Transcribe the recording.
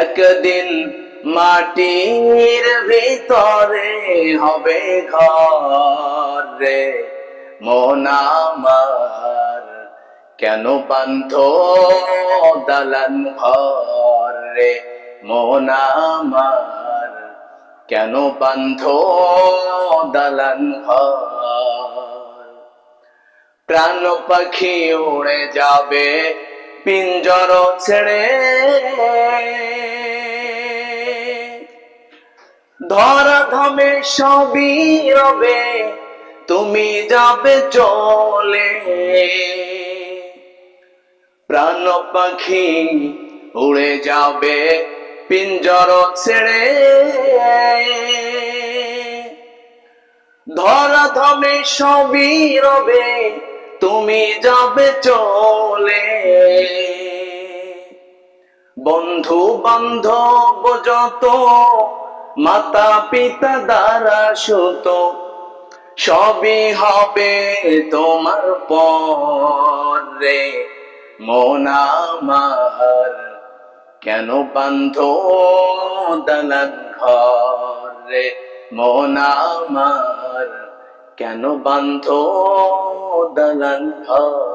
একদিন মাটির ভিতরে হবে ঘর রে মন আমার, কেন বাঁধো দালান ঘর রে মন আমার, কেন বাঁধো দালান ঘর। প্রাণ পাখি উড়ে যাবে পিঞ্জর ছেড়ে, ধরা ধামে সবই রবে তুমি যাবে চলে। প্রাণ পাখি উড়ে যাবে পিঞ্জর ছেড়ে, ধরা ধামে সবই রবে তুমি যাবে চলে। বন্ধু বান্ধব যত মাতা পিতা দ্বারা সুত, সবই হবে তোমার পরে মন আমার, কেন বাঁধো দালান ঘর রে মন আমার, কেন বাঁধো দালান ঘর।